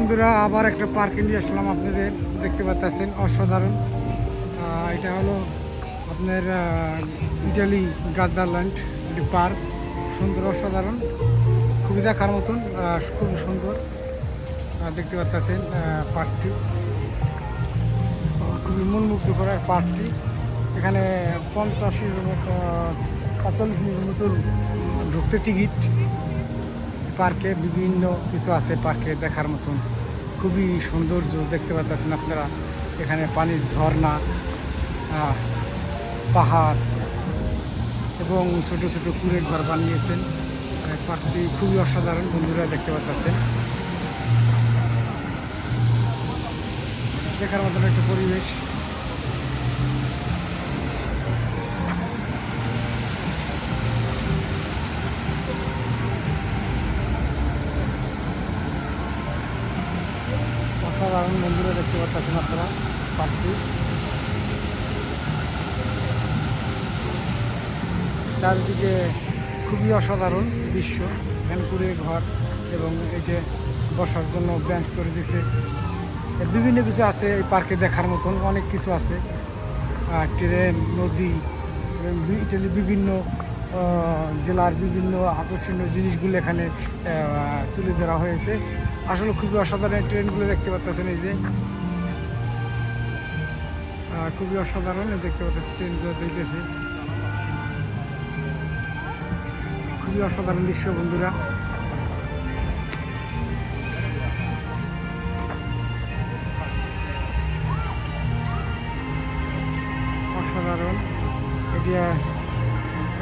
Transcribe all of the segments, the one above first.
বন্ধুরা, আবার একটা পার্কে নিয়ে আসলাম আপনাদের। দেখতে পাচ্ছেন অসাধারণ। এটা হলো আপনার ইটালি গাদারল্যান্ড একটি পার্ক। সুন্দর, অসাধারণ, খুবই দেখার মতন, খুবই সুন্দর। দেখতে পাচ্ছেন পার্কটি খুবই মনমুগ্ধ করার পার্কটি। এখানে 45 মতো ঢুকতে টিকিট। পার্কে বিভিন্ন কিছু আছে পার্কে দেখার মতন, খুবই সৌন্দর্য দেখতে পাচ্ছেন আপনারা। এখানে পানির ঝর্ণা, পাহাড় এবং ছোট ছোট কুঁড়ে ঘর বানিয়েছেন। পার্কটি খুবই অসাধারণ বন্ধুরা, দেখতে পাচ্ছেন। দেখার মতন একটা পরিবেশ। অসাধারণ বন্ধুরা, দেখতে পাচ্ছেন আপনারা পার্কটি। চারিদিকে খুবই অসাধারণ দৃশ্য। এখানে কুড়ে ঘর এবং এই যে বসার জন্য বেঞ্চ করে দিয়েছে। বিভিন্ন কিছু আছে এই পার্কে দেখার মতন, অনেক কিছু আছে। ট্রেন, নদী, ইটালি বিভিন্ন জেলার বিভিন্ন আকর্ষণীয় জিনিসগুলো এখানে তুলে ধরা হয়েছে। আসলে খুবই অসাধারণ। ট্রেনগুলো দেখতে পাচ্ছেন, এই যে খুবই অসাধারণ দেখতে পাচ্ছেন ট্রেনগুলো যাইতেছে। খুবই অসাধারণ দৃশ্য বন্ধুরা। অসাধারণ।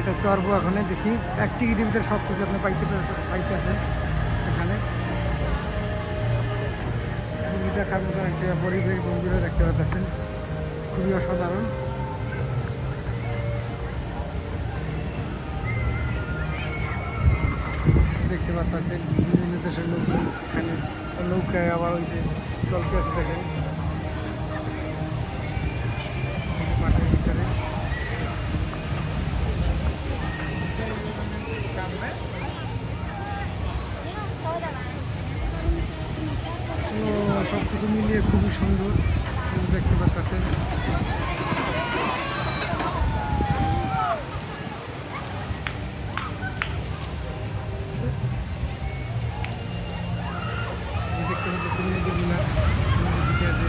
এটা চড়বো এখন, দেখি এক টিকিটের ভিতরে সব কিছু আপনি পাইতেছেন এখানে। খুবই দেখার মতো একটা পরিবেশ বন্ধুরা, দেখতে পাচ্ছেন, খুবই অসাধারণ। দেখতে পাচ্ছেন বিভিন্ন দেশের লোকজন এখানে নৌকায় আবার ওই যে চলতে আছে, দেখেন মাঠের ভিতরে। সব কিছু মিলিয়ে খুবই সুন্দর দেখতে পাচ্ছেন। দেখতে পাচ্ছেন নদীগুলা, নদীতে আছে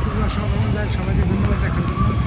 খুবই অসাধারণ। যাই সবাইকে ধন্যবাদ দেখার জন্য।